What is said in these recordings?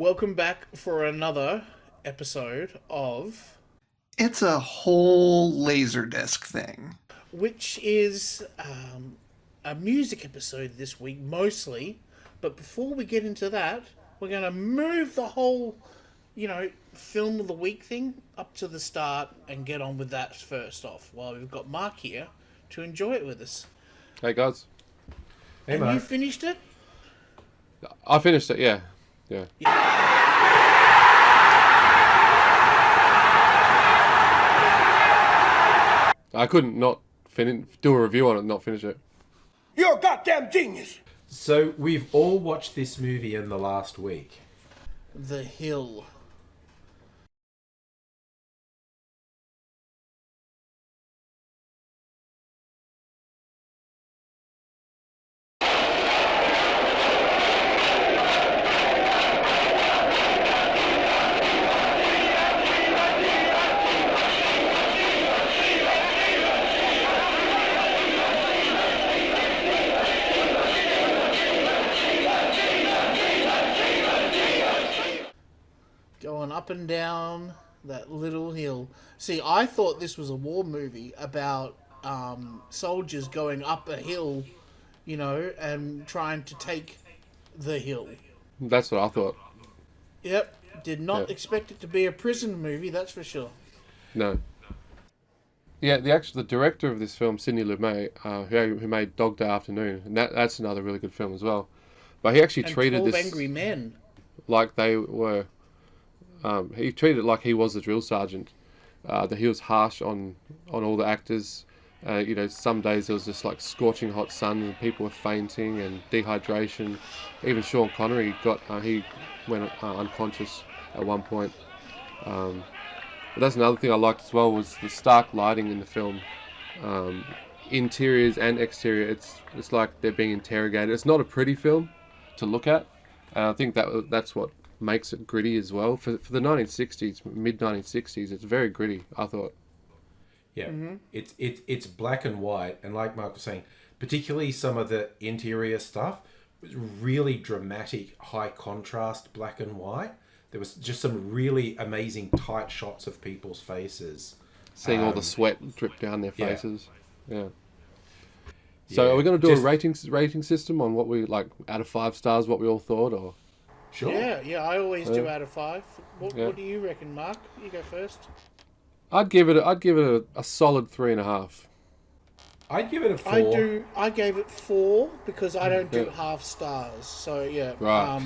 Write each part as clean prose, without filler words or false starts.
welcome back for another episode of... It's a whole Laserdisc thing. Which is a music episode this week, mostly. But before we get into that, we're going to move the whole, film of the week thing up to the start and get on with that first off, while we've got Mark here to enjoy it with us. Hey, guys. Hey, and Mark. you finished it? I finished it, yeah. I couldn't not do a review on it and not finish it. You're a goddamn genius! So, we've all watched this movie in the last week. The Hill. Going up and down that little hill. See, I thought this was a war movie about soldiers going up a hill, and trying to take the hill. That's what I thought. Yep. Did not expect it to be a prison movie, that's for sure. No. Yeah, the director of this film, Sidney Lumet, who made Dog Day Afternoon, and that's another really good film as well. But he actually treated 12 this Angry Men. like they were. He treated it like he was the drill sergeant. That he was harsh on all the actors. Some days it was just like scorching hot sun and people were fainting and dehydration. Even Sean Connery he went unconscious at one point. But that's another thing I liked as well, was the stark lighting in the film. Interiors and exterior, it's like they're being interrogated. It's not a pretty film to look at. And I think that's what makes it gritty as well. For the 1960s, mid 1960s, it's very gritty, I thought. Yeah, it's black and white, and like Mark was saying, particularly some of the interior stuff was really dramatic, high contrast black and white. There was just some really amazing tight shots of people's faces. Seeing all the sweat drip down their faces. Yeah. So are we going to do a rating system on what we, like, out of 5 stars, what we all thought, or... Sure. Yeah, I always do out of 5. What do you reckon, Mark? You go first. I'd give it a solid 3.5. I'd give it a 4. I gave it 4 because I don't do half stars. So yeah. Right.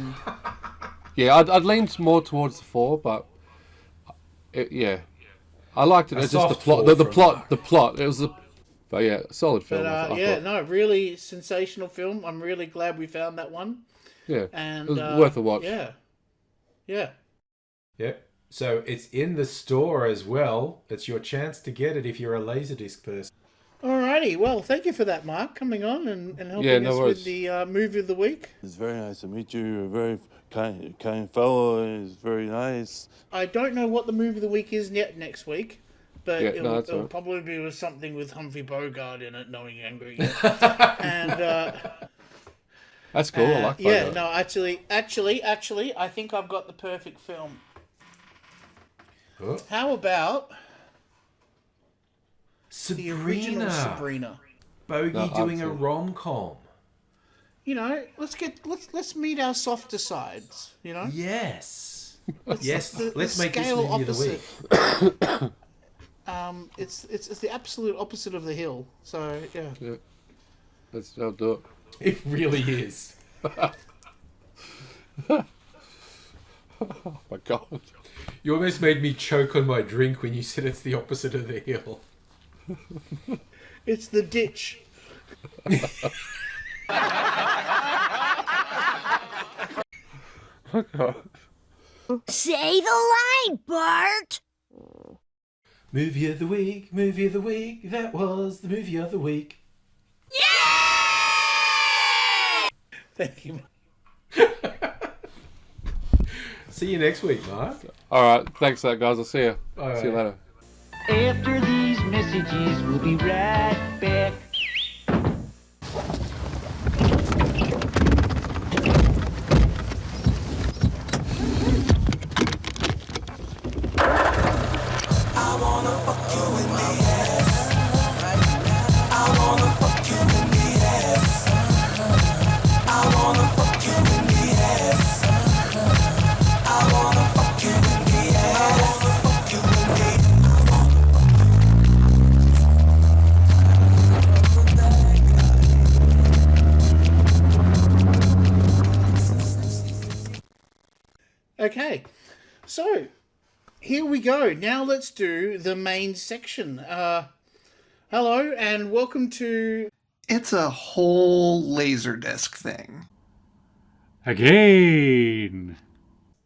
Yeah, I'd lean more towards the 4, but I liked it. It's just the plot. The plot. It was but yeah, solid film. But really sensational film. I'm really glad we found that one. Yeah, and it was worth a watch. Yeah. So it's in the store as well. It's your chance to get it if you're a Laserdisc person. Alrighty, well, thank you for that, Mark, coming on and helping us with the movie of the week. It's very nice to meet you. You're a very kind fellow. It's very nice. I don't know what the movie of the week is yet next week, but it'll right. probably be with something with Humphrey Bogart in it, knowing Angry. And that's cool. I like that. Yeah, no, actually, I think I've got the perfect film. Huh? How about Sabrina. The original Sabrina? Bogey doing a rom-com. Let's meet our softer sides. Yes. Let's make this scale movie opposite. Of the week. It's the absolute opposite of the hill. So yeah. I'll do it. It really is. Oh my god. You almost made me choke on my drink when you said it's the opposite of the hill. It's the ditch. Oh god. Say the line, Bart! Movie of the week, that was the movie of the week. Thank you. See you next week, Mark. Alright, thanks for that, guys. I'll see you. All See you right. later. After these messages, we'll be right back. here we go. Now let's do the main section. Hello and welcome to... It's a whole Laserdisc thing. Again.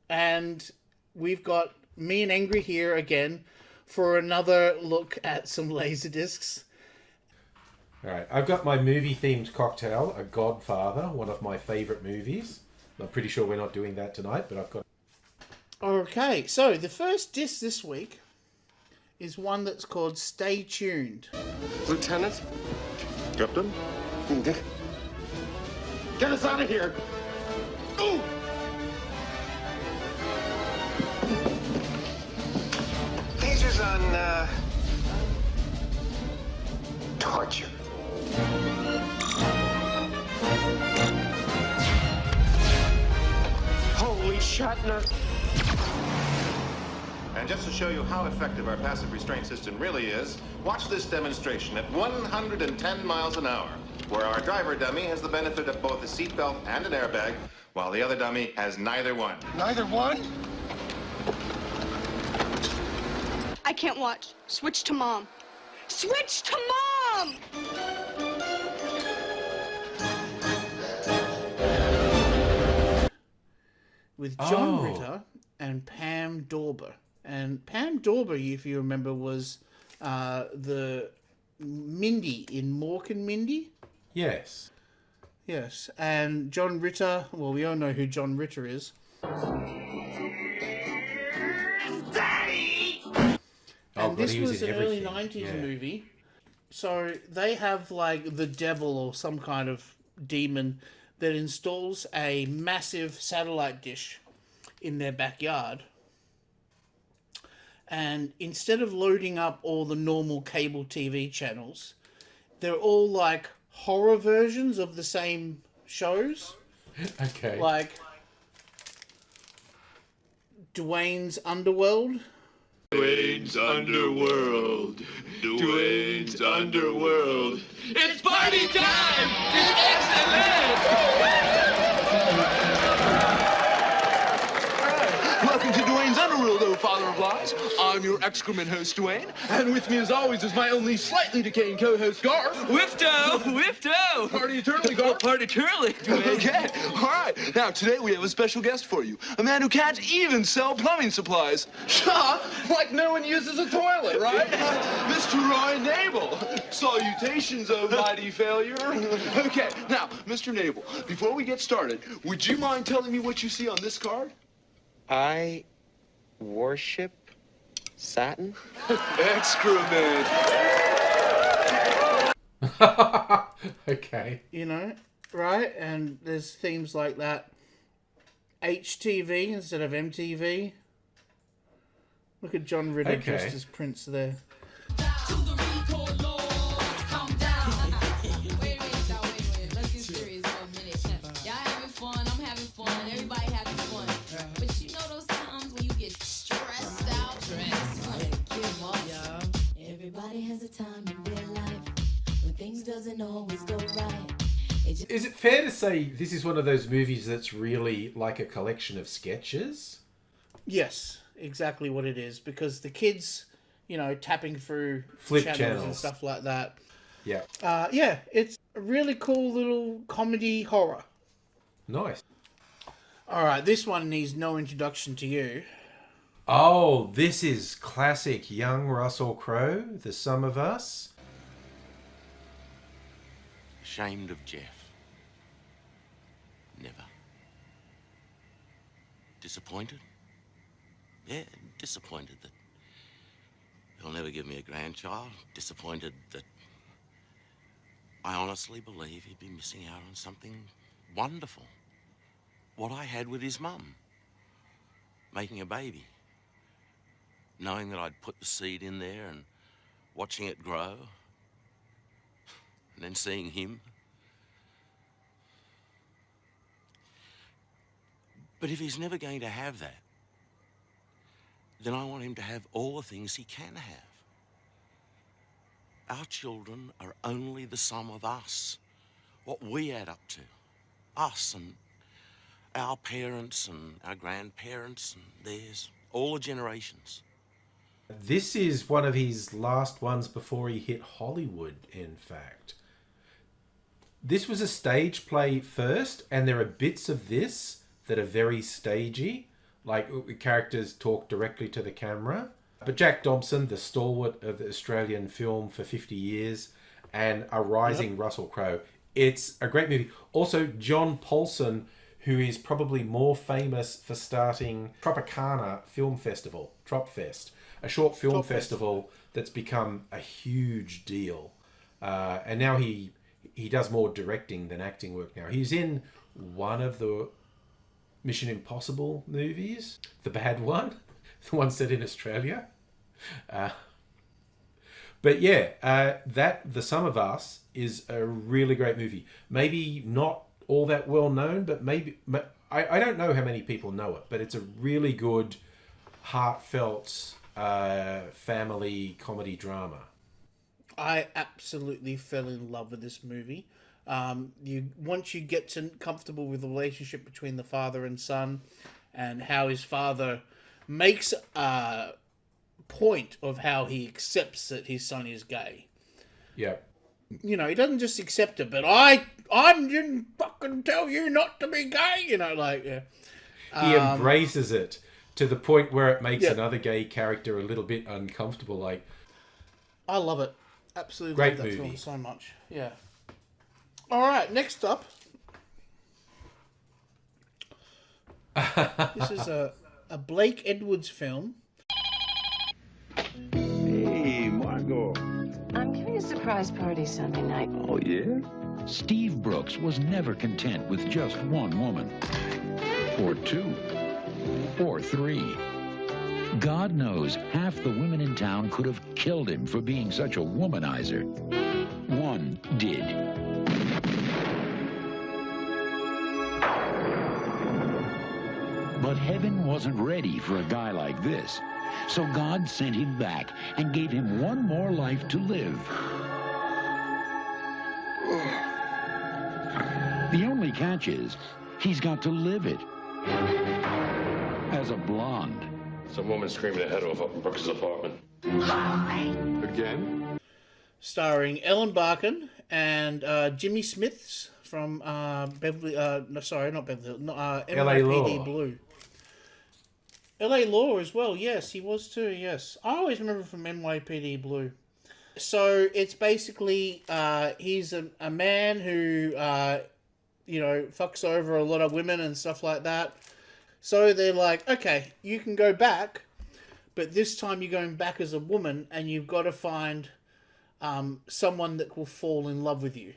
And we've got me and Angry here again for another look at some Laserdiscs. All right, I've got my movie-themed cocktail, A Godfather, one of my favourite movies. I'm pretty sure we're not doing that tonight, but I've got... Okay, so the first disc this week is one that's called Stay Tuned. Lieutenant? Captain? Get us out of here! Ooh! Lasers on, torture. Holy Shatner! And just to show you how effective our passive restraint system really is, watch this demonstration at 110 miles an hour, where our driver dummy has the benefit of both a seatbelt and an airbag, while the other dummy has neither one. Neither one? I can't watch. Switch to Mom. Switch to Mom! With John Ritter and Pam Dorber. And Pam Dorber, if you remember, was the Mindy in Mork and Mindy. Yes. Yes, and John Ritter, well, we all know who John Ritter is. Daddy! And this he was was in an early everything. 90s movie. So they have like the devil or some kind of demon that installs a massive satellite dish in their backyard. And instead of loading up all the normal cable TV channels, they're all like horror versions of the same shows. Okay. Like Dwayne's Underworld. Dwayne's Underworld. Dwayne's Underworld. It's party time! It's excellent! Welcome to Dwayne's Underworld, oh father of lies. I'm your excrement host, Dwayne, and with me as always is my only slightly decaying co-host, Garth. Whifto! Whifto! Party eternally, Garth. Party eternally. Okay, all right. Now, today we have a special guest for you. A man who can't even sell plumbing supplies. Like no one uses a toilet, right? Mr. Roy Nabel. Salutations, oh mighty failure. Okay, now, Mr. Nabel, before we get started, would you mind telling me what you see on this card? I worship satin. Excrement. Okay. You know, right? And there's themes like that. HTV instead of MTV. Look at John Ritter dressed as Prince there. Everybody has a time in their life when things doesn't always go right. Is it fair to say this is one of those movies that's really like a collection of sketches? Yes, exactly what it is. Because the kids, you know, tapping through Flip channels channels and stuff like that. Yeah. Yeah, it's a really cool little comedy horror. Nice. All right, this one needs no introduction to you. Oh, this is classic young Russell Crowe, The Sum of Us. Ashamed of Jeff. Never. Disappointed? Yeah, disappointed that he'll never give me a grandchild. Disappointed that I honestly believe he'd be missing out on something wonderful. What I had with his mum. Making a baby. Knowing that I'd put the seed in there and watching it grow. And then seeing him. But if he's never going to have that, then I want him to have all the things he can have. Our children are only the sum of us. What we add up to. Us and our parents and our grandparents and theirs. All the generations. This is one of his last ones before he hit Hollywood, in fact. This was a stage play first, and there are bits of this that are very stagey, like characters talk directly to the camera. But Jack Dobson, the stalwart of the Australian film for 50 years, and a rising Russell Crowe. It's a great movie. Also, John Paulson, who is probably more famous for starting Tropicana Film Festival, Tropfest, a short film festival that's become a huge deal. And now he does more directing than acting work now. He's in one of the Mission Impossible movies, the bad one, the one set in Australia. But yeah, The Sum of Us is a really great movie. Maybe not all that well known, but maybe I don't know how many people know it, but it's a really good, heartfelt family comedy drama. I absolutely fell in love with this movie. Once you get comfortable with the relationship between the father and son, and how his father makes a point of how he accepts that his son is gay. Yeah. You know, he doesn't just accept it, but I didn't fucking tell you not to be gay. You know, like he embraces it to the point where it makes another gay character a little bit uncomfortable. Like, I love it. Absolutely great love that movie. film so much. Yeah. All right, next up. This is a Blake Edwards film. Hey, Margot. I'm giving a surprise party Sunday night. Oh, yeah? Steve Brooks was never content with just one woman. Or two. Or three. God knows half the women in town could have killed him for being such a womanizer. One did. But heaven wasn't ready for a guy like this. So God sent him back and gave him one more life to live. The only catch is, he's got to live it. As a blonde. Some woman screaming her head off up in Brooks' apartment. Again? Starring Ellen Barkin and Jimmy Smiths from Beverly... no, sorry, not Beverly... NYPD Law. Blue. L.A. Law as well, yes, he was too, yes. I always remember from NYPD Blue. So it's basically, he's a man who, fucks over a lot of women and stuff like that. So they're like, okay, you can go back, but this time you're going back as a woman and you've got to find someone that will fall in love with you.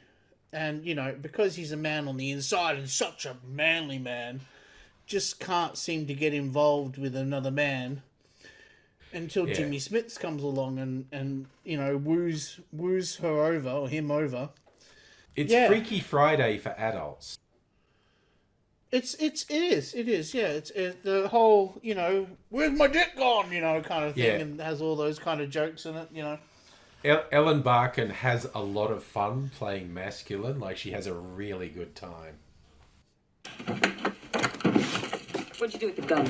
And, because he's a man on the inside and such a manly man, just can't seem to get involved with another man until Jimmy Smiths comes along and woos her over, or him over. It's Freaky Friday for adults. It is, yeah. It's the whole, where's my dick gone, kind of thing, and has all those kind of jokes in it, Ellen Barkin has a lot of fun playing masculine. Like, she has a really good time. What'd you do with the gun?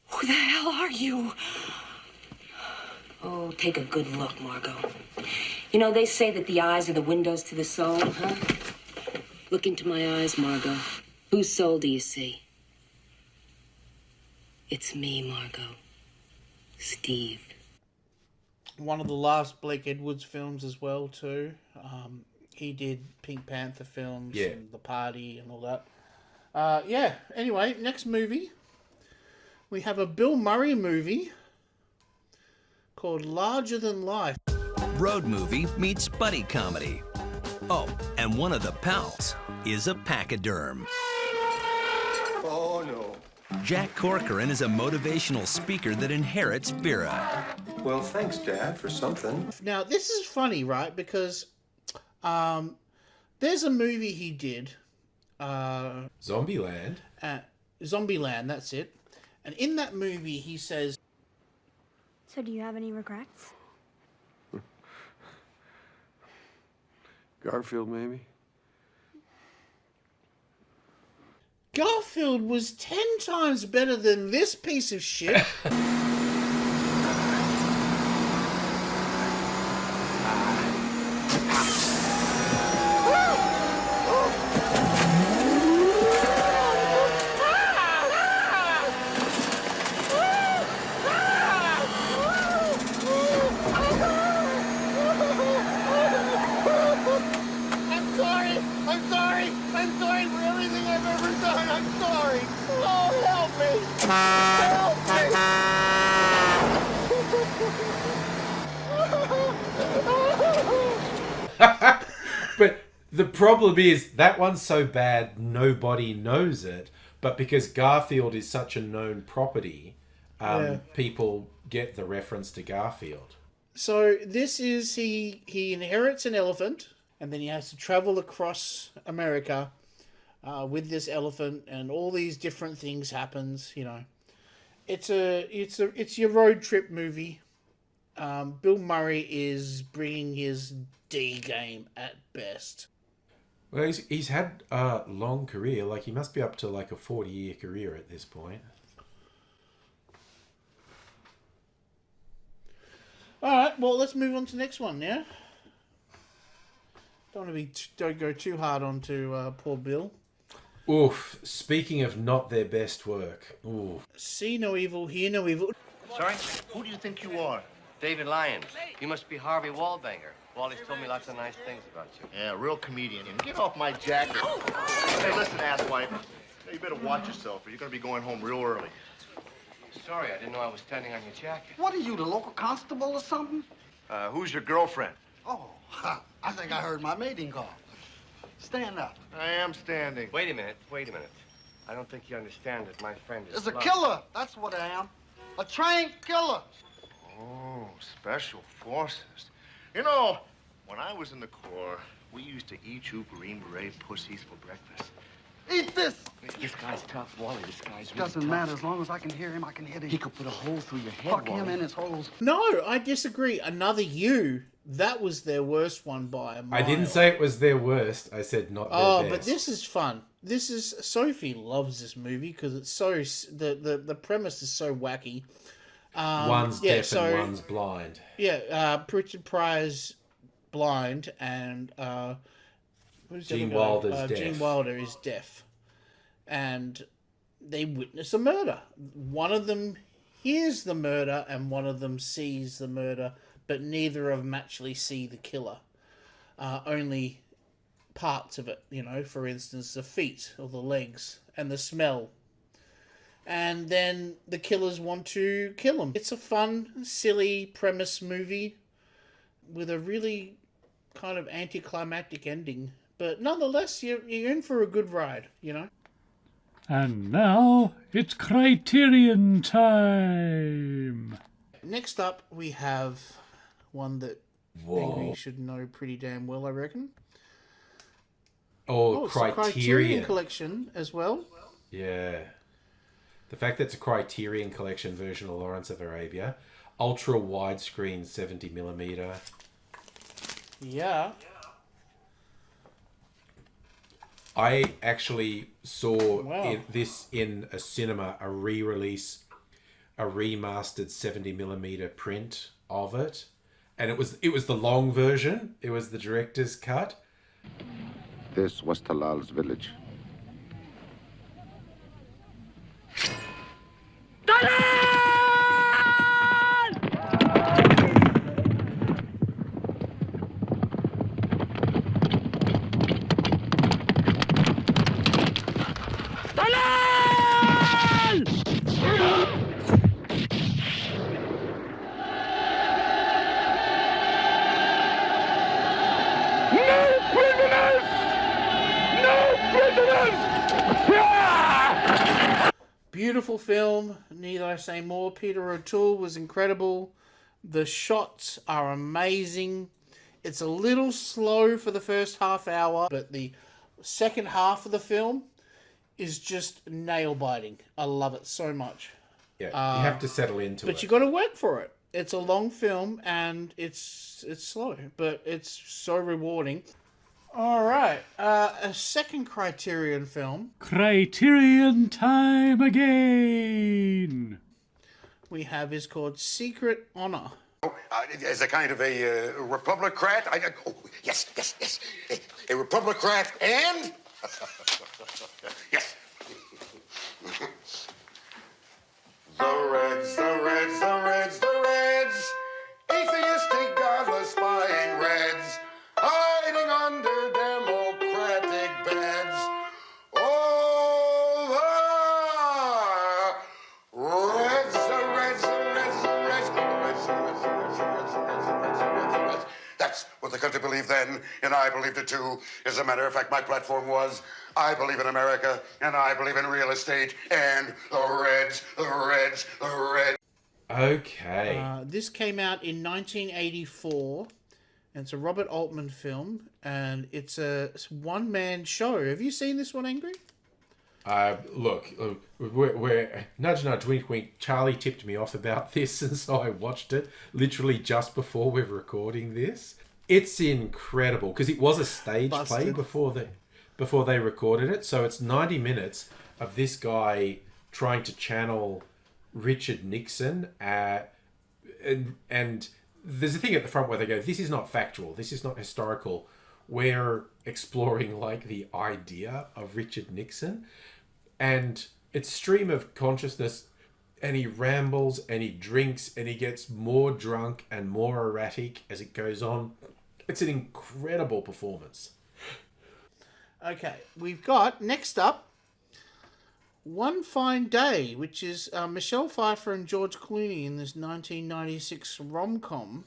Who the hell are you? Oh, take a good look, Margot. They say that the eyes are the windows to the soul, huh? Look into my eyes, Margot. Whose soul do you see? It's me, Margot. Steve. One of the last Blake Edwards films as well, too. He did Pink Panther films and The Party and all that. Anyway, next movie. We have a Bill Murray movie called Larger Than Life. Road movie meets buddy comedy. Oh, and one of the pals is a pachyderm. Oh, no. Jack Corcoran is a motivational speaker that inherits Vera. Well, thanks, Dad, for something. Now, this is funny, right? Because there's a movie he did. Zombieland. Zombieland, that's it. And in that movie, he says... So do you have any regrets? Garfield, maybe? Garfield was 10 times better than this piece of shit. The problem is that one's so bad nobody knows it, but because Garfield is such a known property, people get the reference to Garfield. So this is he inherits an elephant, and then he has to travel across America with this elephant, and all these different things happens. You know, it's your road trip movie. Bill Murray is bringing his D game at best. Well, he's had a long career. Like, he must be up to like a 40-year career at this point. All right, well, let's move on to the next one now. Don't go too hard onto poor Bill. Oof. Speaking of not their best work. Ooh. See no evil, hear no evil. Sorry? Who do you think you are? David Lyons. You must be Harvey Wallbanger. Wally's told me lots of nice things about you. Yeah, real comedian. Get off my jacket. Hey, listen, asswipe. You better watch yourself, or you're going to be going home real early. Sorry, I didn't know I was standing on your jacket. What are you, the local constable or something? Who's your girlfriend? Oh, I think I heard my mating call. Stand up. I am standing. Wait a minute. I don't think you understand that my friend is... There's a killer. That's what I am. A trained killer. Oh, special forces. You know, when I was in the Corps, we used to eat you Green Beret pussies for breakfast. Eat this! This guy's tough, Wally. This guy's really Doesn't matter. As long as I can hear him, I can hit him. He could put a hole through your head, Fuck Wally. him in his holes. No, I disagree. Another You. That was their worst one by a mile. I didn't say it was their worst. I said not their best. But this is fun. This is... Sophie loves this movie because it's so... The premise is so wacky. One's deaf and one's blind. Yeah, Richard Pryor's blind and... Gene Wilder's deaf. Gene Wilder is deaf. And they witness a murder. One of them hears the murder and one of them sees the murder, but neither of them actually see the killer. Only parts of it, you know, for instance, the feet or the legs and the smell. And then the killers want to kill him. It's a fun, silly premise movie with a really kind of anticlimactic ending. But nonetheless, you're in for a good ride, you know. And now it's Criterion time. Next up, we have one that Angry should know pretty damn well, I reckon. Oh, it's a Criterion Collection as well. Yeah. The fact that it's a Criterion Collection version of Lawrence of Arabia. Ultra widescreen 70mm. Yeah. I actually saw this in a cinema, a re-release, a remastered 70mm print of it. And it was the long version. It was the director's cut. This was Talal's village. Beautiful film, need I say more. Peter O'Toole was incredible. The shots are amazing. It's a little slow for the first half hour, but the second half of the film is just nail-biting. I love it so much. Yeah, you have to settle into it. But you got to work for it. It's a long film, and it's slow, but it's so rewarding. All right, a second Criterion film. Criterion time again. We have is called Secret Honor. As a kind of a Republicrat, yes. A Republicrat and... yes. The Reds. Atheistic, godless, spying Reds. Hiding under democratic beds. Oh, the Reds. That's what the country believed then, and I believed it too. As a matter of fact, my platform was, I believe in America, and I believe in real estate, and the Reds, the Reds, the Reds. Okay. This came out in 1984. And it's a Robert Altman film, and it's a one-man show. Have you seen this one, Angry? Look, we're nudge, nudge, wink, wink. Charlie tipped me off about this, and so I watched it literally just before we're recording this. It's incredible because it was a stage play before they recorded it. So it's 90 minutes of this guy trying to channel Richard Nixon, and there's a thing at the front where they go, "This is not factual. This is not historical. We're exploring like the idea of Richard Nixon." And it's stream of consciousness, and he rambles and he drinks and he gets more drunk and more erratic as it goes on. It's an incredible performance. Okay, we've got, next up, One Fine Day, which is Michelle Pfeiffer and George Clooney in this 1996 rom-com.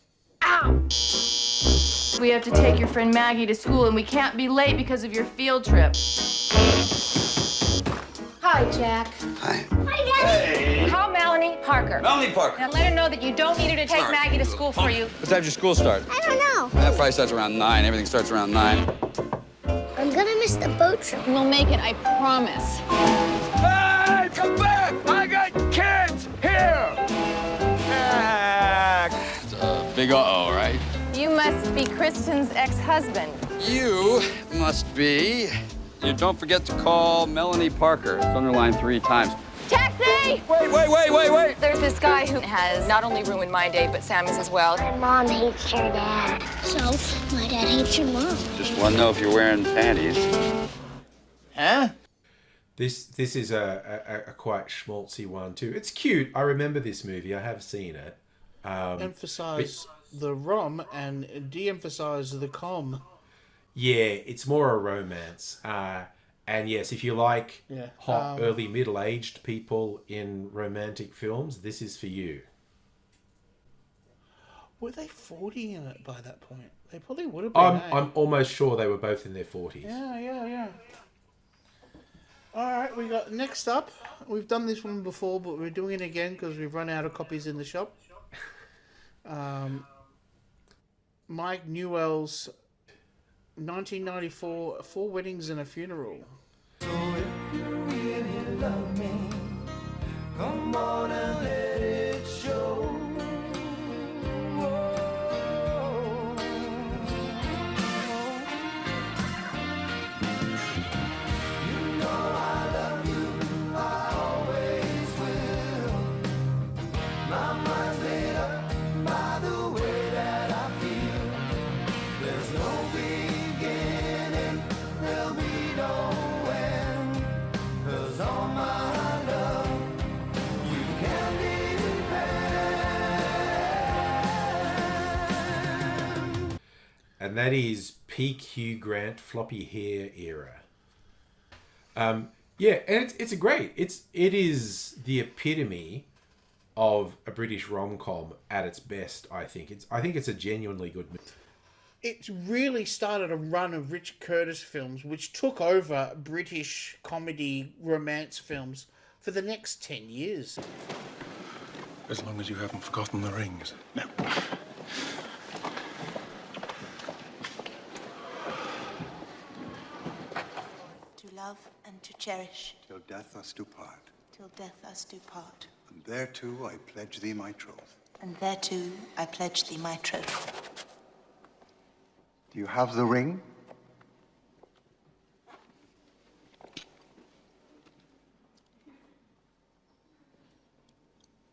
We have to take your friend Maggie to school, and we can't be late because of your field trip. Hi, Jack. Hi. Hi, Daddy. Call Melanie Parker. Melanie Parker. And let her know that you don't need her to take Sorry. Maggie to school for you. What time's your school start? I don't know. That probably starts around 9. Everything starts around 9. I'm gonna miss the boat trip. We'll make it, I promise. Hey, come back! I got kids here! It's a big uh-oh, right? You must be Kristen's ex-husband. You must be... You don't forget to call Melanie Parker. It's underlined 3 times. Taxi! Wait! There's this guy who has not only ruined my day, but Sammy's as well. My mom hates your dad. So, my dad hates your mom. Just want to know if you're wearing panties. Huh? This is a quite schmaltzy one too. It's cute. I remember this movie. I have seen it. Emphasize the rom and de-emphasize the com. Yeah, it's more a romance. And yes, if you like hot, early middle-aged people in romantic films, this is for you. Were they 40 in it by that point? They probably would have been. I'm almost sure they were both in their 40s. Yeah. All right, we got next up. We've done this one before, but we're doing it again because we've run out of copies in the shop. Mike Newell's 1994 Four Weddings and a Funeral. So if you really love me, come on and let it show. You know I love you, I always will. My mind's made up by the way that I feel. There's no beginning, there'll be no end. 'Cause all my love, you can depend. And that is peak Hugh Grant floppy hair era. Yeah, and it's a great. It is the epitome of a British rom-com at its best. I think it's a genuinely good movie. It really started a run of Richard Curtis films, which took over British comedy romance films for the next 10 years. As long as you haven't forgotten the rings. No. To love and to cherish, Till death us do part. till death us do part. And thereto I pledge thee my troth. And thereto I pledge thee my troth. Do you have the ring?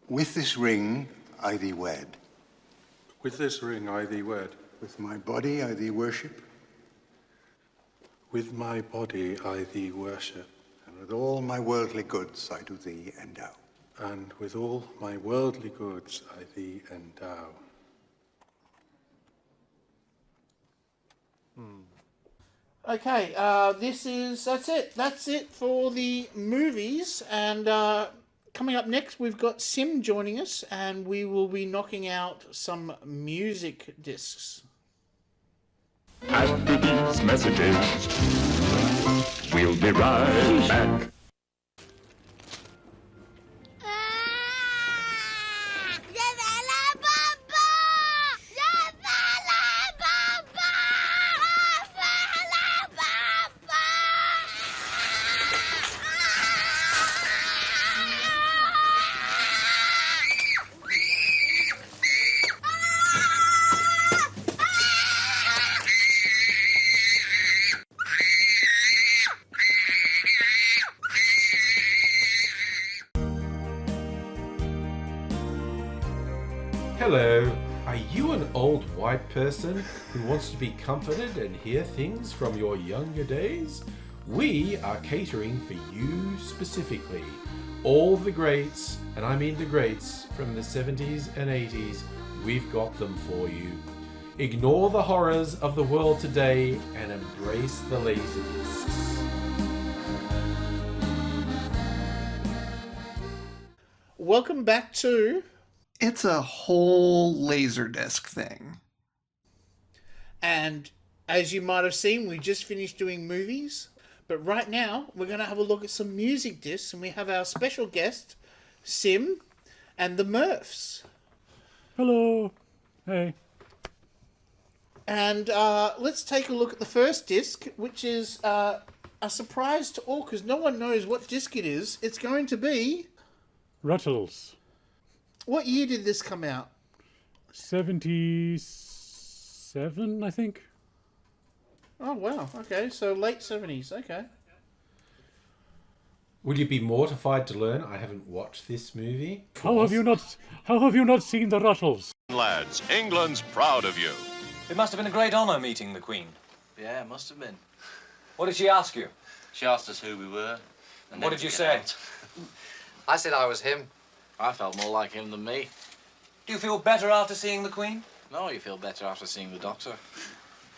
With this ring I thee wed. With this ring I thee wed. With my body I thee worship. With my body I thee worship. And with all my worldly goods I do thee endow. And with all my worldly goods I thee endow. Okay, that's it for the movies. And coming up next, we've got Sim joining us, and we will be knocking out some music discs. After these messages, we'll be right back. Hello, are you an old white person who wants to be comforted and hear things from your younger days? We are catering for you specifically. All the greats, and I mean the greats, from the 70s and 80s, we've got them for you. Ignore the horrors of the world today and embrace the Laserdiscs. Welcome back to... It's a whole Laserdisc thing. And as you might have seen, we just finished doing movies. But right now, we're going to have a look at some music discs. And we have our special guest, Sim, and the Murphs. Hello. Hey. And let's take a look at the first disc, which is a surprise to all, because no one knows what disc it is. It's going to be... Ruttles. What year did this come out? 77, I think. Oh, wow. Okay, so late 70s. Okay. Would you be mortified to learn I haven't watched this movie? How have you not seen the Ruttles? Lads, England's proud of you. It must have been a great honour meeting the Queen. Yeah, it must have been. What did she ask you? She asked us who we were. And What then did you to say? get out. I said I was him. I felt more like him than me. Do you feel better after seeing the Queen? No, you feel better after seeing the doctor.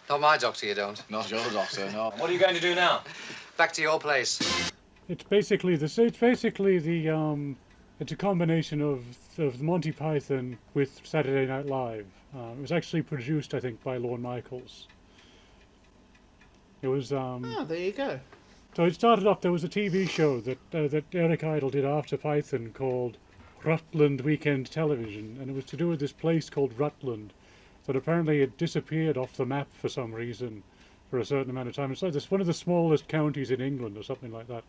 Not my doctor, you don't. Not your doctor, no. What are you going to do now? Back to your place. It's basically it's a combination of Monty Python with Saturday Night Live. It was actually produced, I think, by Lorne Michaels. It was. Oh, there you go. So it started off. There was a TV show that Eric Idle did after Python called Rutland Weekend Television, and it was to do with this place called Rutland that apparently had disappeared off the map for some reason for a certain amount of time. It's like this one of the smallest counties in England or something like that.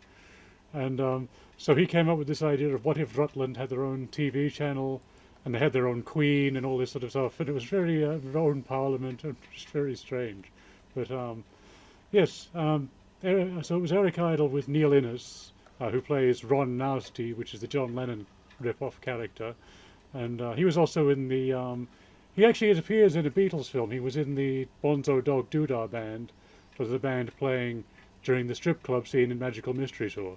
And so he came up with this idea of what if Rutland had their own TV channel and they had their own queen and all this sort of stuff, and it was very their own parliament, and just very strange. But yes, so it was Eric Idle with Neil Innes, who plays Ron Nasty, which is the John Lennon rip-off character, and he was also in the he actually appears in a Beatles film. He was in the Bonzo Dog Doodah band, which was the band playing during the strip club scene in Magical Mystery Tour.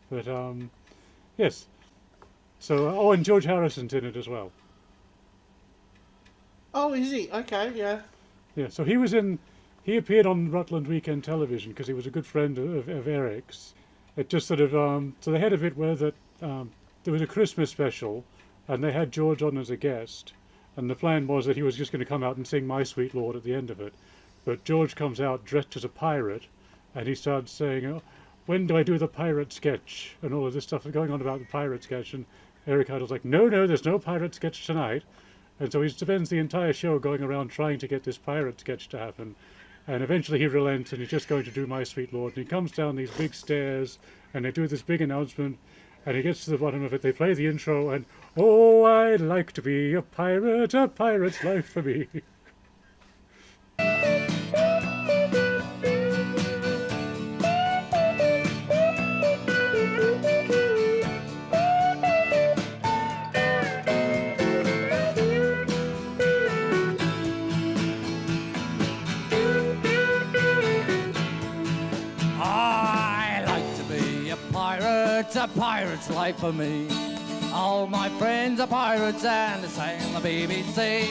But yes, so and George Harrison's in it as well. Oh, is he? Okay, yeah. Yeah, so he appeared on Rutland Weekend Television because he was a good friend of Eric's. It just sort of so they had a bit where that there was a Christmas special, and they had George on as a guest, and the plan was that he was just going to come out and sing My Sweet Lord at the end of it. But George comes out dressed as a pirate, and he starts saying, "Oh, when do I do the pirate sketch?" and all of this stuff going on about the pirate sketch. And Eric Idle's like, no, there's no pirate sketch tonight. And so he spends the entire show going around trying to get this pirate sketch to happen. And eventually he relents, and he's just going to do My Sweet Lord. And he comes down these big stairs, and they do this big announcement, and he gets to the bottom of it. They play the intro, and, oh, I'd like to be a pirate's life for me. A pirate's life for me. All my friends are pirates and they sing the BBC.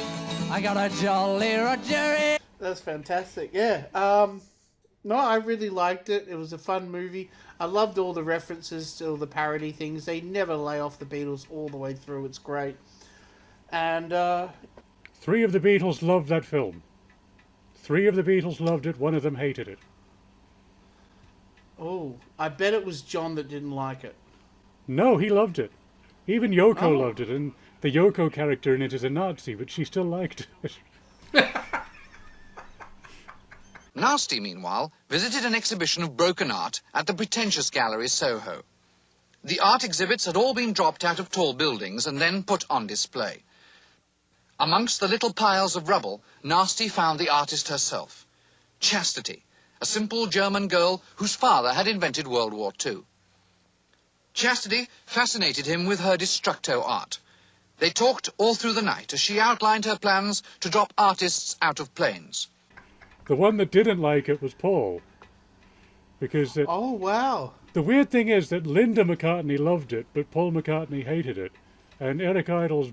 I got a jolly Roger. That's fantastic. Yeah. No, I really liked it. It was a fun movie. I loved all the references to all the parody things. They never lay off the Beatles all the way through. It's great. And 3 of the Beatles loved that film. 3 of the Beatles loved it, 1 of them hated it. Oh, I bet it was John that didn't like it. No, he loved it. Even Yoko loved it, and the Yoko character in it is a Nazi, but she still liked it. Nasty, meanwhile, visited an exhibition of broken art at the Pretentious Gallery, Soho. The art exhibits had all been dropped out of tall buildings and then put on display. Amongst the little piles of rubble, Nasty found the artist herself, Chastity, a simple German girl whose father had invented World War II. Chastity fascinated him with her destructo art. They talked all through the night as she outlined her plans to drop artists out of planes. The one that didn't like it was Paul. Because oh, wow. The weird thing is that Linda McCartney loved it, but Paul McCartney hated it. And Eric Idle's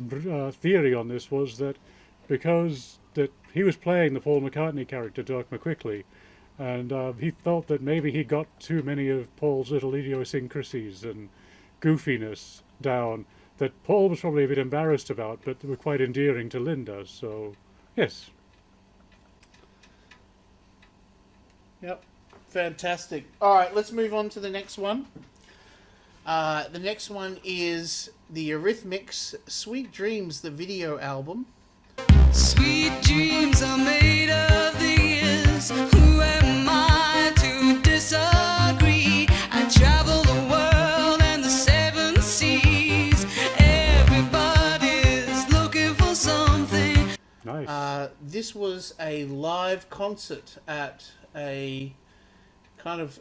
theory on this was that because that he was playing the Paul McCartney character, Doc McQuickley, and he felt that maybe he got too many of Paul's little idiosyncrasies and goofiness down that Paul was probably a bit embarrassed about, but were quite endearing to Linda. So, yes. Yep. Fantastic. All right, let's move on to the next one. The next one is the Eurythmics' Sweet Dreams, the video album. Sweet dreams are made of these. Who am I to disagree? I travel the world and the 7 seas. Everybody's looking for something. Nice. This was a live concert at a kind of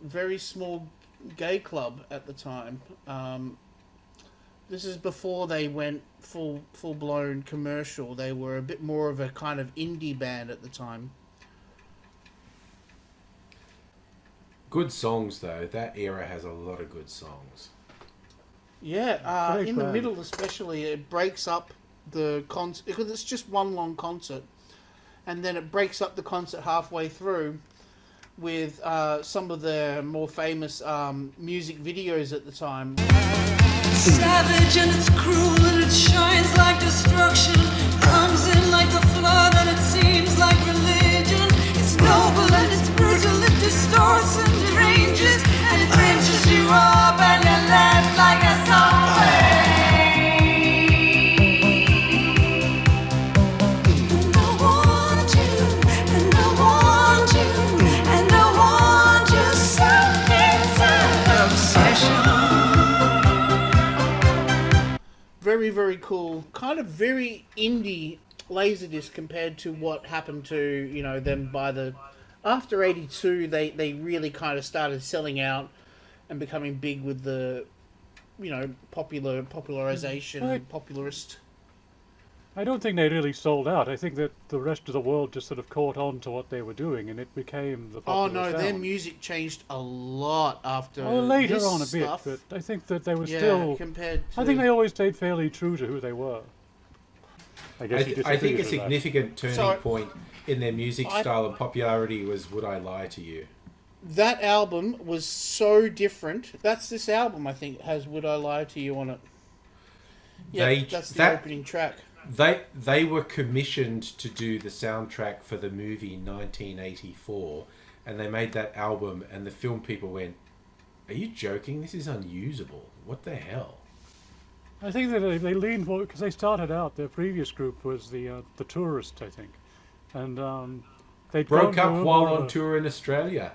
very small gay club at the time. This is before they went full blown commercial. They were a bit more of a kind of indie band at the time. Good songs though. That era has a lot of good songs. Yeah, in the middle especially, it breaks up the concert because it's just one long concert, and then it breaks up the concert halfway through with some of the more famous music videos at the time. Savage and it's cruel and it shines like destruction. Comes in like the flood and it seems like religion. It's noble and it's brutal, it distorts and deranges, and it pinches you up and you're left like a zombie. And I want you, and I want you, and I want you so inside obsession. Very, very cool. Kind of very indie Laserdisc compared to what happened to, you know, them by the... After 82, they really kind of started selling out and becoming big with the, you know, popularization, popularist. I don't think they really sold out. I think that the rest of the world just sort of caught on to what they were doing, and it became the popular Oh no, sound. their music changed a lot after Later this on a bit, stuff. but I think that they were Yeah, still... compared I think to- they always stayed fairly true to who they were. I guess you I think disagree a with that. significant turning So- point in their music style and popularity was Would I Lie to You? That album was so different. That's this album, I think, has Would I Lie to You on it. Yeah, that's the opening track. They were commissioned to do the soundtrack for the movie 1984, and they made that album, and the film people went, "Are you joking? This is unusable. What the hell?" I think that they leaned more because they started out. Their previous group was the Tourist, I think, and they Broke up while on tour in Australia.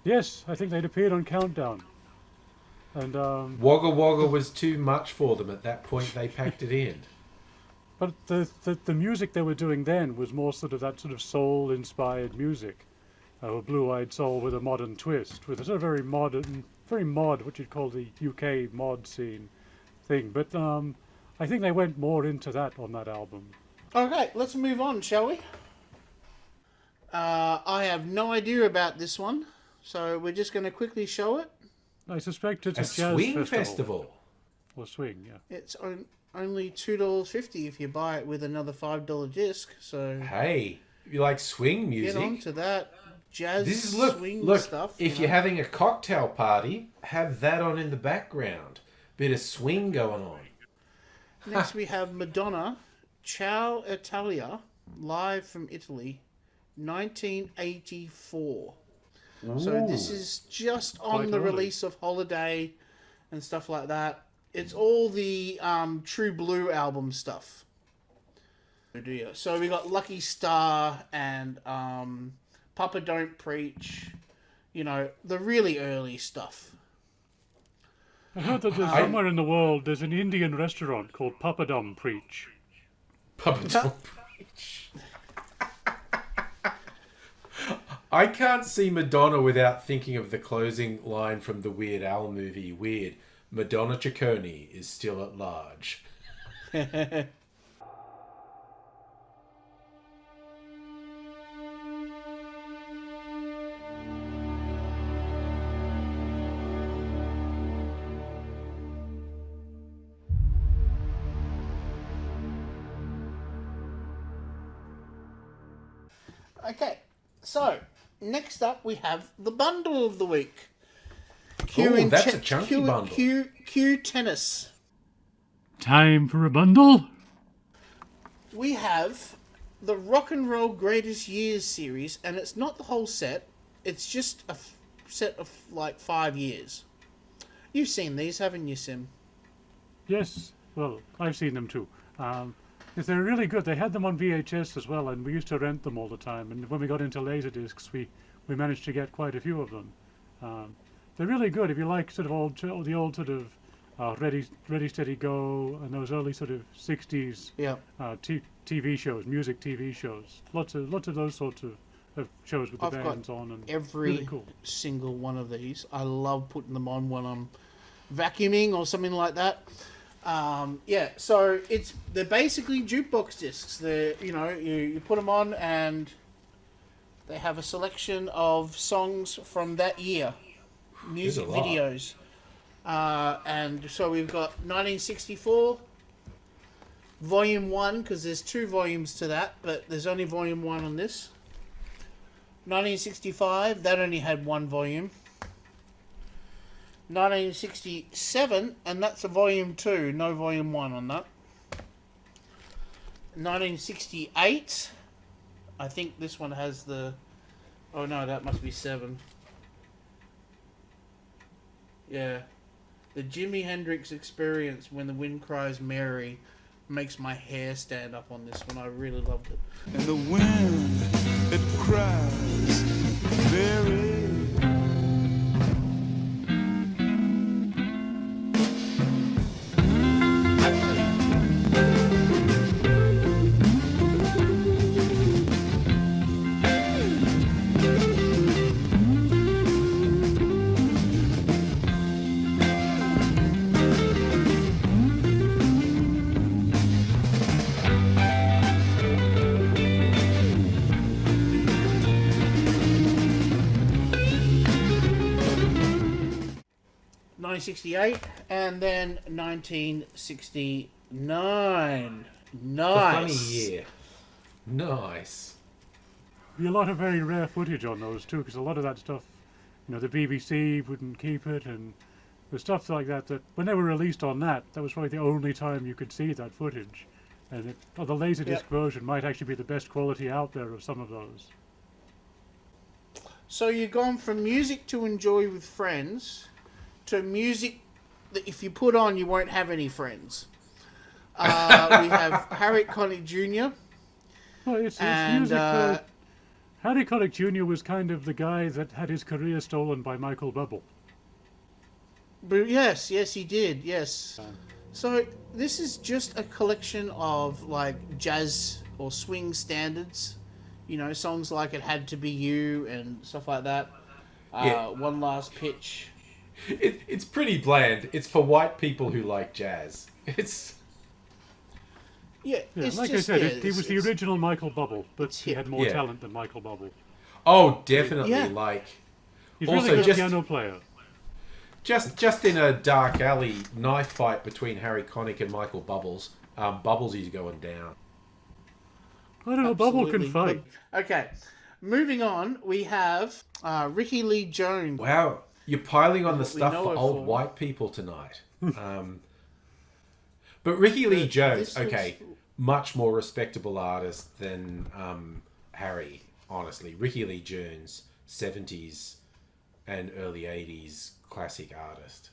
Yes, I think they'd appeared on Countdown, and Wagga Wagga was too much for them at that point. They packed it in. But the music they were doing then was more sort of that sort of soul-inspired music, a blue-eyed soul with a modern twist, with a sort of very modern, what you'd call the UK mod scene thing. But I think they went more into that on that album. Okay, let's move on, shall we? I have no idea about this one, so we're just going to quickly show it. I suspect it's a A jazz swing festival. festival. Or swing, yeah. It's only $2.50 if you buy it with another $5 disc. So Hey, you like swing music? get on to that jazz This is swing stuff. If you're having a cocktail party, have that on in the background. Bit of swing going on. Next we have Madonna, Ciao Italia, live from Italy, 1984. Ooh. So this is just on Quite the early. release of Holiday and stuff like that. It's all the True Blue album stuff. So we got Lucky Star and Papa Don't Preach. You know, the really early stuff. I heard that there's somewhere in the world there's an Indian restaurant called Papadum Preach. Papadum Preach. I can't see Madonna without thinking of the closing line from the Weird Al movie, Weird. Madonna Ciccone is still at large. Okay, so next up we have the bundle of the week. Ooh, that's a chunky bundle. Q Tennis. Time for a bundle? We have the Rock and Roll Greatest Years series, and it's not the whole set. It's just a set of like 5 years. You've seen these, haven't you, Sim? Yes. Well, I've seen them too. Yes, they're really good. They had them on VHS as well, and we used to rent them all the time. And when we got into Laserdiscs, we managed to get quite a few of them. They're really good if you like sort of the old sort of Ready Steady Go and those early sort of 60s TV shows, music TV shows. Lots of those sorts of shows with the bands on. And every really cool. single one of these. I love putting them on when I'm vacuuming or something like that. So they're basically jukebox discs. They're, you put them on and they have a selection of songs from that year, music videos. And so we've got 1964, Volume 1, because there's 2 volumes to that, but there's only Volume 1 on this. 1965, that only had 1 volume. 1967, and that's a Volume 2, no Volume 1 on that. 1968, I think this one has the... Oh no, that must be 7. Yeah. The Jimi Hendrix Experience, When the Wind Cries Mary, makes my hair stand up on this one. I really loved it. And the wind, it cries Mary. '68 and then 1969. Nice. The funny year. Nice. Be a lot of very rare footage on those too, because a lot of that stuff, the BBC wouldn't keep it, and the stuff like that when they were released on that was probably the only time you could see that footage, and the Laserdisc version might actually be the best quality out there of some of those. So you've gone from music to enjoy with friends to music that if you put on you won't have any friends. We have Harry Connick Jr. Well, it's music. Harry Connick Jr. was kind of the guy that had his career stolen by Michael Bublé. But yes, he did. Yes. So this is just a collection of like jazz or swing standards, songs like "It Had to Be You" and stuff like that. One Last Pitch. It's pretty bland. It's for white people who like jazz. It's like I said, he was the original Michael Bublé, but he had more talent than Michael Bublé. Oh, definitely. He's also really good piano player. Just in a dark alley knife fight between Harry Connick and Michael Bubbles, Bubbles is going down. I don't know, Bubble can fight. Okay, moving on, we have Ricky Lee Jones. Wow. You're piling on the stuff for old white people tonight. But Ricky Lee Jones, much more respectable artist than Harry. honestly. Ricky Lee Jones, 70s and early 80s classic artist.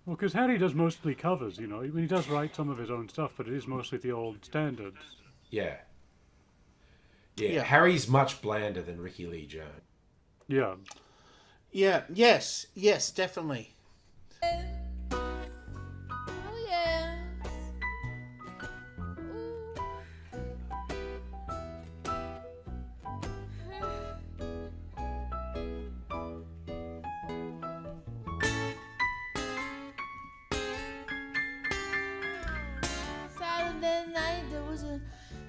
Well, because Harry does mostly covers, you know. He does write some of his own stuff, but it is mostly the old standards. Yeah. Yeah, Harry's much blander than Ricky Lee Jones. Yeah. Yeah, yes, definitely. Saturday night there was a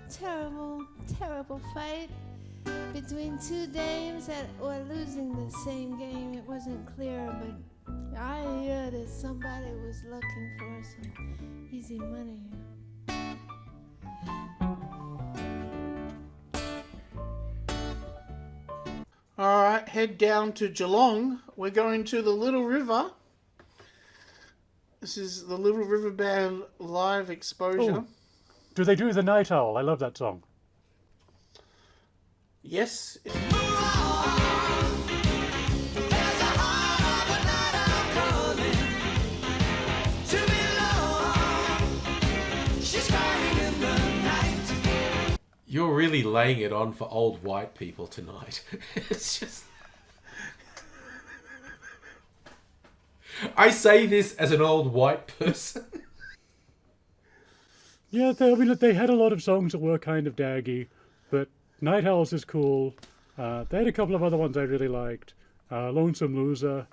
terrible fight between two dames that were losing the same game. It wasn't clear, but I heard that somebody was looking for some easy money. All right, head down to Geelong. We're going to the Little River. This is the Little River Band live exposure. Oh, do they do the Night Owl? I love that song. Yes. You're really laying it on for old white people tonight. It's just... I say this as an old white person. Yeah, they had a lot of songs that were kind of daggy, but Night Owls is cool. They had a couple of other ones I really liked. Lonesome Loser,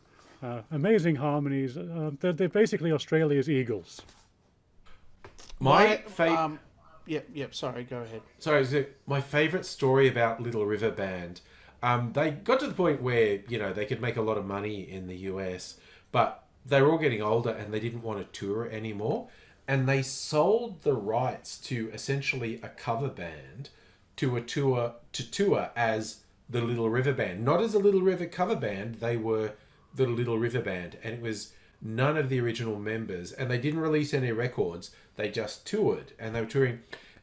Amazing Harmonies. They're basically Australia's Eagles. My favorite... Yep, sorry, go ahead. Sorry, so my favourite story about Little River Band, they got to the point where, you know, they could make a lot of money in the US, but they were all getting older and they didn't want to tour anymore. And they sold the rights to essentially a cover band to tour as the Little River Band. Not as a Little River cover band, they were the Little River Band. And it was none of the original members. And they didn't release any records. They just toured. And they were touring.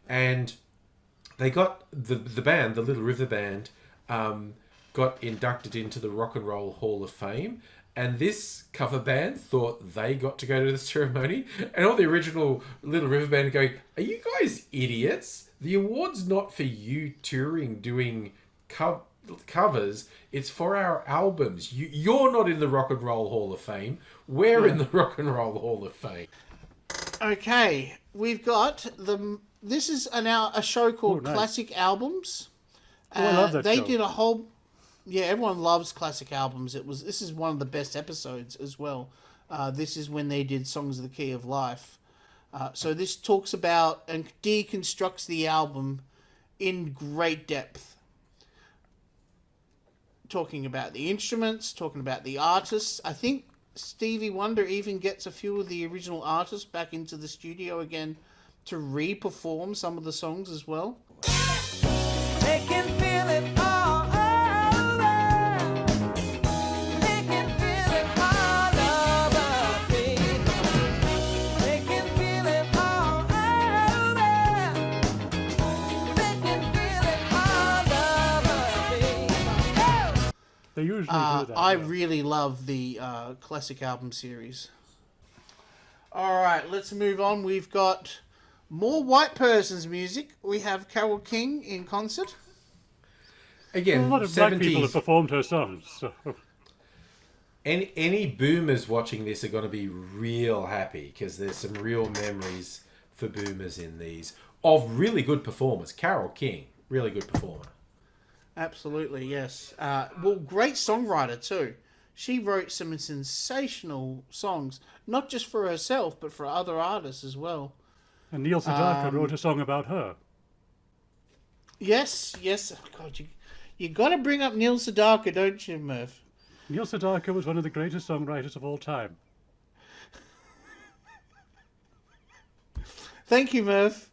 And they got the band, the Little River Band, got inducted into the Rock and Roll Hall of Fame. And this cover band thought they got to go to the ceremony. And all the original Little River Band are going, are you guys idiots? The award's not for you touring, doing covers. It's for our albums. You're not in the Rock and Roll Hall of Fame. We're in the Rock and Roll Hall of Fame. Okay, we've got this is a show called Classic Albums. I love that They show. did a whole... Yeah, everyone loves classic albums. This is one of the best episodes as well. This is when they did Songs of the Key of Life. So this talks about and deconstructs the album in great depth. Talking about the instruments, talking about the artists. I think Stevie Wonder even gets a few of the original artists back into the studio again to re-perform some of the songs as well. They can feel it all over. They can feel it all over, baby. They can feel it all over. They can feel it all over, baby. They usually do that. I really love the classic album series. All right, let's move on. We've got more white person's music. We have Carole King in concert. Again, a lot of 70s. black people have performed her songs. So. Any boomers watching this are going to be real happy because there's some real memories for boomers in these of really good performers. Carole King, really good performer. Absolutely, yes. Well, great songwriter too. She wrote some sensational songs, not just for herself, but for other artists as well. And Neil Sedaka wrote a song about her. Yes. Oh, God, you got to bring up Neil Sedaka, don't you, Murph? Neil Sedaka was one of the greatest songwriters of all time. Thank you, Murph.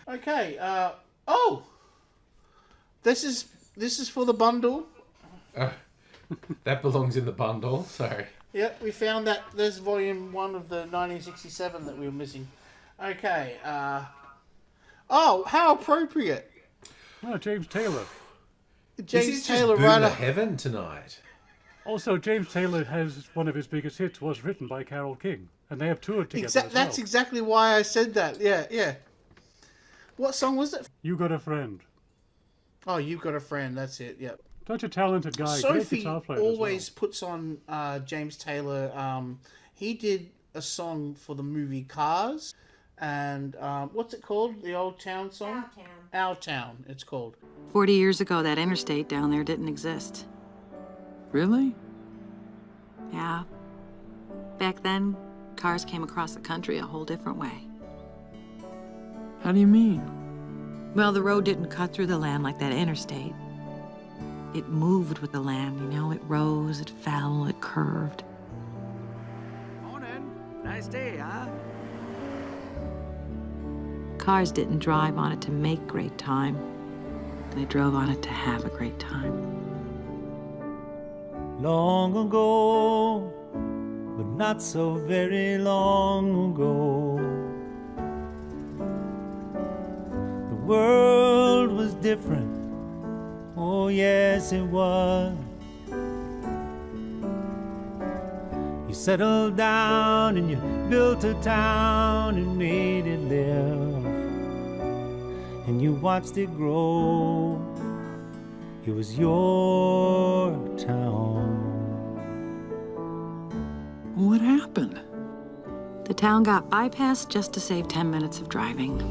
Okay. This is for the bundle. That belongs in the bundle. Sorry. Yep, we found that there's volume 1 of the 1967 that we were missing. Okay. How appropriate. Oh, James Taylor. James this is Taylor, just right? Boomer Heaven tonight. Also, James Taylor has one of his biggest hits was written by Carole King, and they have toured together. As well. That's exactly why I said that. Yeah. What song was it? You Got a Friend. Oh, You Got a Friend. That's it. Yep. Such a talented guy. Sophie great guitar player always puts on James Taylor. He did a song for the movie Cars, and what's it called? The Old Town song. Our Town. It's called. 40 years ago, that interstate down there didn't exist. Really? Yeah. Back then, cars came across the country a whole different way. How do you mean? Well, the road didn't cut through the land like that interstate. It moved with the land, you know? It rose, it fell, it curved. Morning. Nice day, huh? Cars didn't drive on it to make great time. They drove on it to have a great time. Long ago, but not so very long ago, the world was different. Oh yes, it was. You settled down and you built a town and made it live, and you watched it grow. It was your town. What happened? The town got bypassed just to save 10 minutes of driving.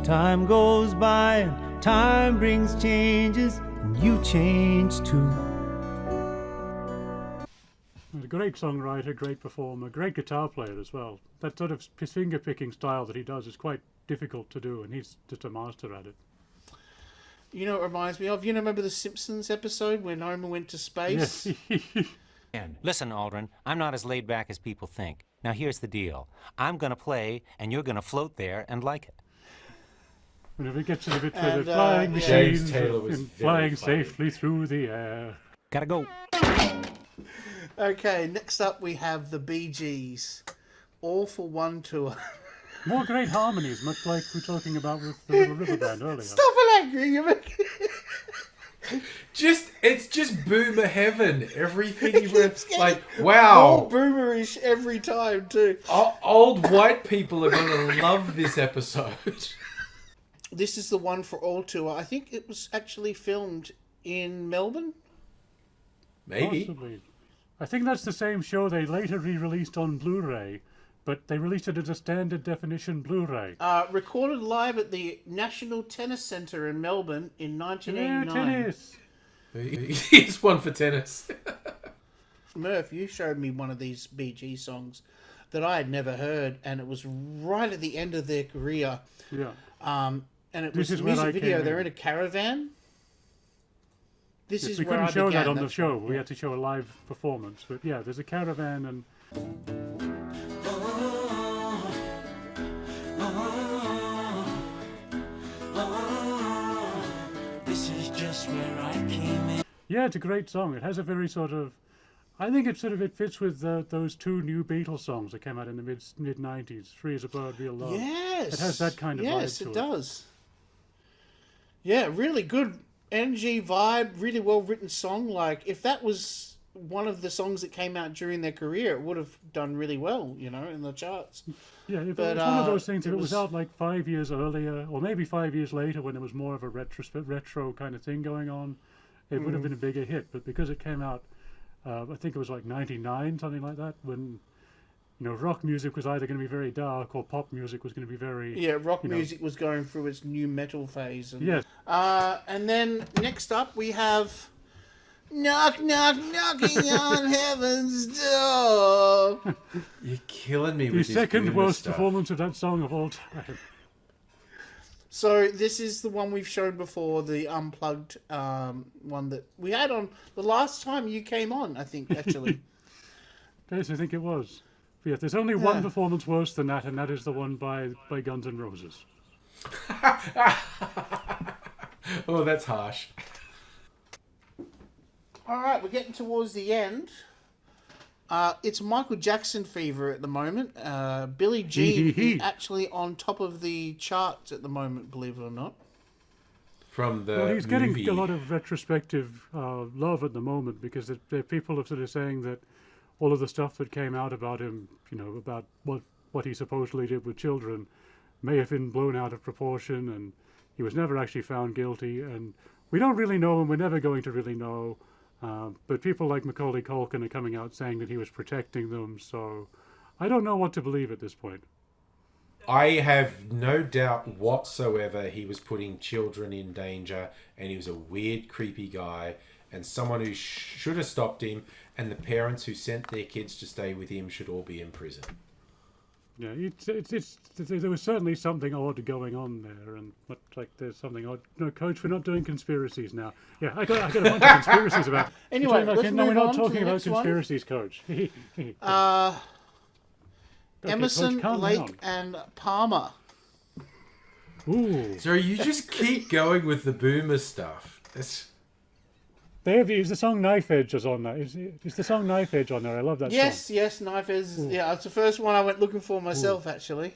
Time goes by and time brings changes, and you change too. He's a great songwriter, great performer, great guitar player as well. That sort of his finger-picking style that he does is quite difficult to do, and he's just a master at it. You know what it reminds me of? You remember the Simpsons episode when Homer went to space? Yes. Listen, Aldrin, I'm not as laid back as people think. Now here's the deal. I'm going to play, and you're going to float there and like it. Whenever it gets a bit further, flying machines and flying funny. safely through the air. Gotta go. Okay, next up we have the Bee Gees. All for One tour. More great harmonies, much like we were talking about with the Little River Band earlier. Stop it, angry! It's just Boomer Heaven. Everything you were like, More wow. boomerish every time too. Old white people are going to love this episode. This is the One for All tour. I think it was actually filmed in Melbourne. Maybe. Possibly. I think that's the same show they later re-released on Blu-ray, but they released it as a standard definition Blu-ray. Recorded live at the National Tennis Centre in Melbourne in 1989. Yeah, tennis. Here's one for tennis. Murph, you showed me one of these Bee Gees songs that I had never heard, and it was right at the end of their career. Yeah. And it This was is a where music I video. came They're in. in a caravan. This Yes, is we where couldn't I show began. that on the That's show. right. We had to show a live performance. But yeah, there's a caravan and... This is just where I came in. Yeah, it's a great song. It has a very sort of... I think it fits with those two new Beatles songs that came out in the mid-90s, Free as a Bird, Real Love. Yes. It has that kind of vibe to it. Yes, it does. Yeah, really good energy, vibe, really well-written song. Like, if that was one of the songs that came out during their career, it would have done really well, you know, in the charts. Yeah, if But, it was one of those things, if it it was was- out like 5 years earlier, or maybe 5 years later when there was more of a retro kind of thing going on, it would have been a bigger hit. But because it came out, I think it was like 99, something like that, when, you know, rock music was either going to be very dark or pop music was going to be very... Yeah, rock you know, music was going through its new metal phase. And, Yes. And then next up we have Knock, Knock, Knocking on Heaven's Door. You're killing me The with this second Boomer worst stuff. performance of that song of all time. So this is the one we've shown before, the unplugged one that we had on the last time you came on, I think, actually. Yes, I think it was. But yeah, there's only one performance worse than that, and that is the one by Guns N' Roses. Oh, that's harsh. All right, we're getting towards the end. It's Michael Jackson fever at the moment. Billie Jean is actually on top of the charts at the moment, believe it or not. from the Well, he's movie. getting a lot of retrospective love at the moment because people are sort of saying that all of the stuff that came out about him, about what he supposedly did with children, may have been blown out of proportion, and he was never actually found guilty. And we don't really know, and we're never going to really know. But people like Macaulay Culkin are coming out saying that he was protecting them. So I don't know what to believe at this point. I have no doubt whatsoever he was putting children in danger, and he was a weird, creepy guy, and someone who should have stopped him, and the parents who sent their kids to stay with him should all be in prison. Yeah, there was certainly something odd going on there, and there's something odd. No, Coach, we're not doing conspiracies now. Yeah, I got a bunch of conspiracies about. Anyway, let's no, we're move not on to talking the about next one. conspiracies, Coach. Okay, Emerson, Coach, calm Lake, down. and Palmer. Ooh. So you just keep going with the boomer stuff. Is the song Knife Edge on there? Is the song Knife Edge on there? I love that song. Yes, Knife Edge. Yeah, it's the first one I went looking for myself, actually.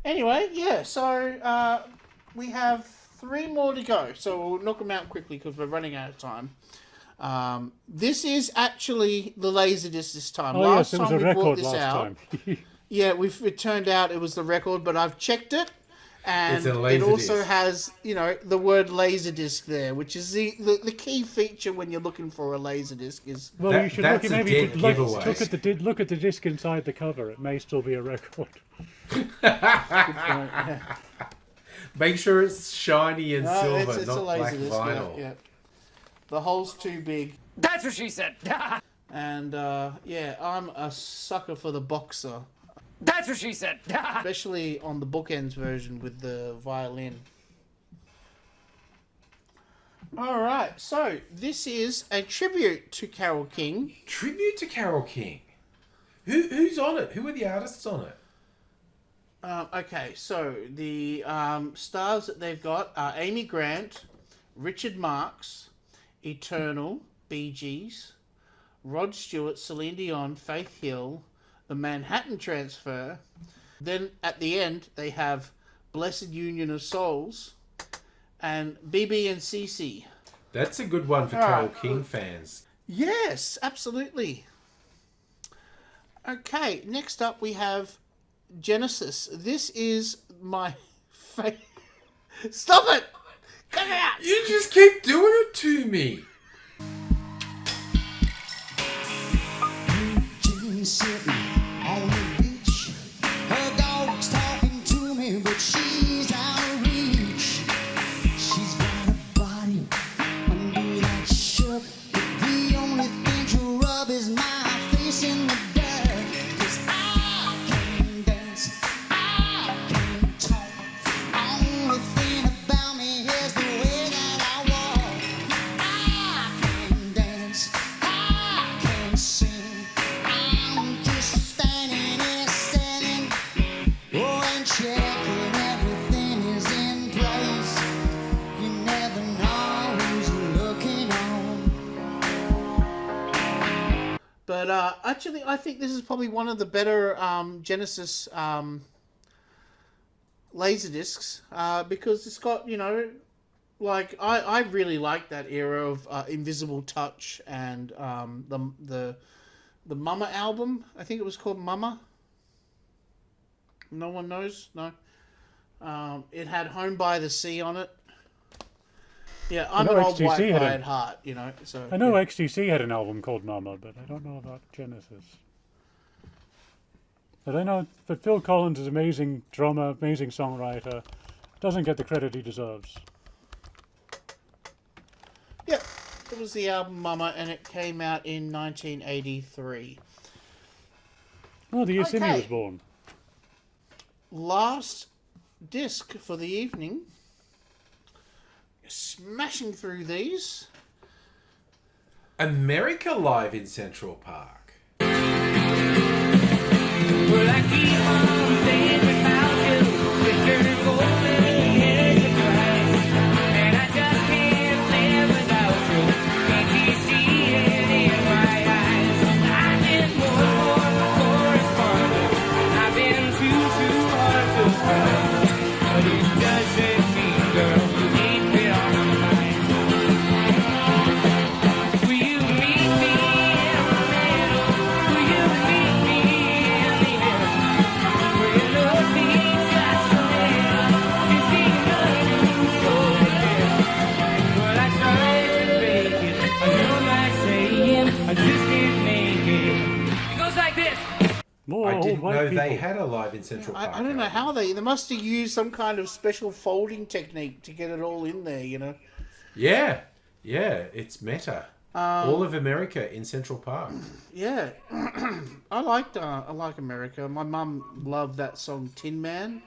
Anyway, yeah, so we have 3 more to go, so we'll knock them out quickly because we're running out of time. This is actually the Laserdisc this time. Yes, it was a record last time. Yeah, it turned out it was the record, but I've checked it, and It's a it also Laserdisc. has, the word Laserdisc there, which is the key feature when you're looking for a Laserdisc is... Well, you should that's look, a maybe dead giveaway. look at the disc inside the cover. It may still be a record. Make sure it's shiny and silver, it's not a black Laserdisc, vinyl. yeah. The hole's too big. That's what she said. And, yeah, I'm a sucker for the boxer. That's what she said. Especially on the bookends version with the violin. Alright, so this is a tribute to Carole King. Tribute to Carole King? Who's on it? Who are the artists on it? Okay, so the stars that they've got are Amy Grant, Richard Marx, Eternal, Bee Gees, Rod Stewart, Celine Dion, Faith Hill, The Manhattan Transfer. Then at the end they have Blessed Union of Souls and BB and CC. That's a good one for Carole King fans. Yes, absolutely. Okay, next up we have Genesis. This is my favorite. Stop it! Come out! You just keep doing it to me. Sitting on the beach, her dog's talking to me, but she's out of reach. She's got a body under that shirt, but the only thing to rub is my face in the dirt. 'Cause I can't dance, I can't talk. Only thing about me is the way that I walk. I can't dance, I can't sing. I'm just standing here standing, oh, and checking everything is in place. You never know who's looking on. But actually, I think this is probably one of the better Genesis Laserdiscs because it's got, I really like that era of Invisible Touch and the Mama album. I think it was called Mama. No one knows? No. It had Home by the Sea on it. Yeah, I'm an old white guy at heart, so... I know XTC had an album called Mama, but I don't know about Genesis. But I know that Phil Collins is an amazing drummer, amazing songwriter, doesn't get the credit he deserves. Yep, it was the album Mama, and it came out in 1983. Oh, the year Simi was born. Last disc for the evening. Smashing through these. America Live in Central Park. Well, I keep on thinking about you. Return golden years of Christ. And I just can't live without you. Can't you see it in my eyes? I've been more correspondent. I've been too hard to find. But it doesn't mean, girl, you ain't been on my mind. Will you meet me in the middle? Will you meet me in the middle? Will love be just a little? You think nothing so big. Well, I tried to fake it. I know like saying I just can't make it. It goes like this. More I old didn't white know people. they had a Live in Central Park. I don't know how they must have used some kind of special folding technique to get it all in there, you know. Yeah, it's meta. All of America in Central Park. Yeah. I like America. My mum loved that song Tin Man.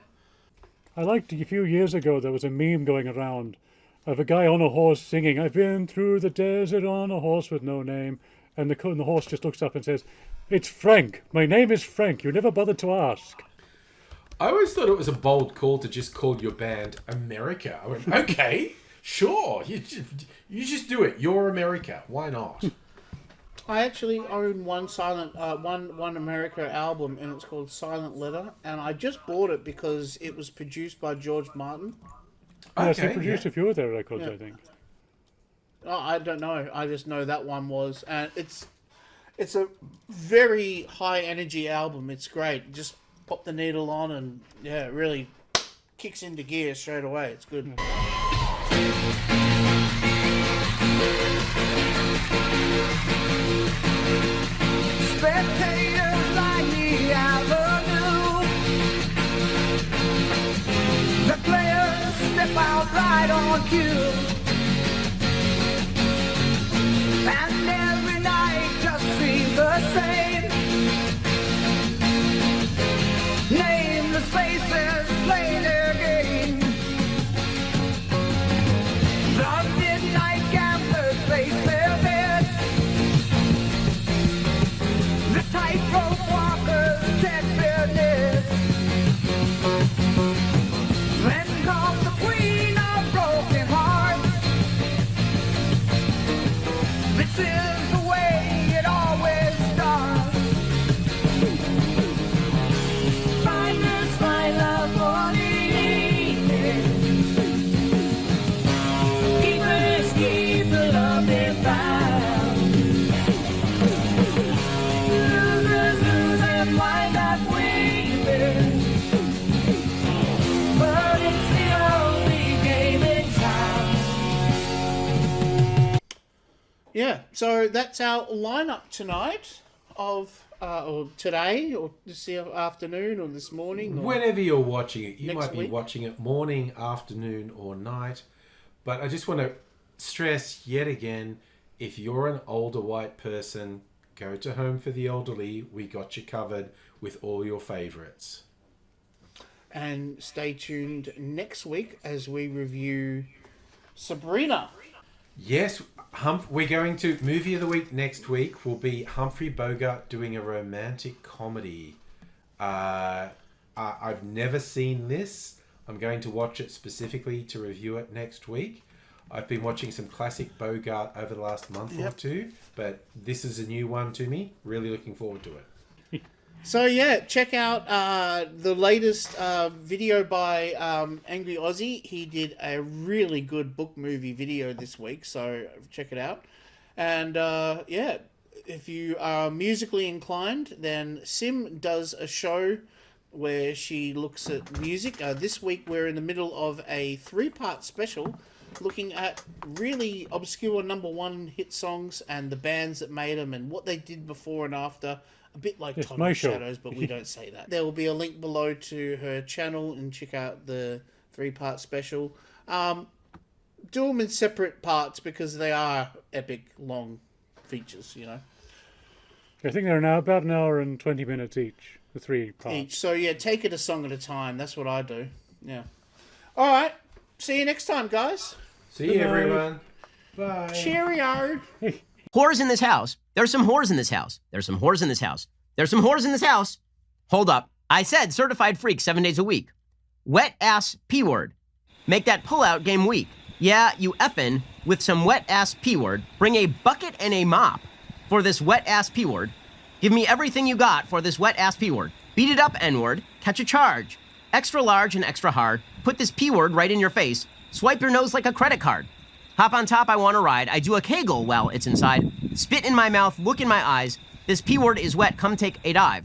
I liked a few years ago there was a meme going around of a guy on a horse singing, "I've been through the desert on a horse with no name," and the horse just looks up and says, "It's Frank. My name is Frank. You never bothered to ask." I always thought it was a bold call to just call your band America. I went, okay, sure, you just do it. You're America. Why not? I actually own one one America album, and it's called Silent Letter, and I just bought it because it was produced by George Martin. Yes, he produced a few of their records, Yeah. I think. Oh, I don't know. I just know that one was, and it's a very high energy album. It's great. Just pop the needle on, and yeah, it really kicks into gear straight away. It's good. Spectators line the avenue. The players step out right on cue. And every night just seems the same. Nameless faces play their game. The midnight gamblers place their bets. The tightrope walkers check their nets. Then comes the queen of broken hearts. This is the way it always starts. Find this my love for the evening. Keep the love they found. Losers lose and wind up weeping. But it's the only game in town. Yeah, so that's our lineup tonight of or today, or this afternoon, or this morning, or Whenever you're watching it, you next might be week. watching it morning, afternoon, or night. But I just want to stress yet again, if you're an older white person, go to Home for the Elderly. We got you covered with all your favourites. And stay tuned next week as we review Sabrina. Yes, we're going to Movie of the Week next week will be Humphrey Bogart doing a romantic comedy. I've never seen this. I'm going to watch it specifically to review it next week. I've been watching some classic Bogart over the last month or two, but this is a new one to me. Really looking forward to it. So yeah, check out the latest video by Angry Aussie. He did a really good book movie video this week, so check it out. And yeah, if you are musically inclined, then Sim does a show where she looks at music. This week we're in the middle of a 3-part special looking at really obscure #1 hit songs and the bands that made them and what they did before and after. A bit like It's Todd my in show. Shadows, but we don't say that. There will be a link below to her channel, and check out the 3-part special. Do them in separate parts because they are epic, long features, you know. I think they're now about an hour and 20 minutes each, the 3 parts. Each. So yeah, take it a song at a time. That's what I do. Yeah. All right. See you next time, guys. See you, everyone. Bye. Cheerio. Whores in this house. There's some whores in this house. There's some whores in this house. There's some whores in this house. Hold up. I said certified freak 7 days a week. Wet ass P word. Make that pullout game weak. Yeah, you effin' with some wet ass P word. Bring a bucket and a mop for this wet ass P word. Give me everything you got for this wet ass P word. Beat it up, N word. Catch a charge. Extra large and extra hard. Put this P word right in your face. Swipe your nose like a credit card. Hop on top, I want to ride. I do a kegel while it's inside. Spit in my mouth, look in my eyes. This P word is wet, come take a dive.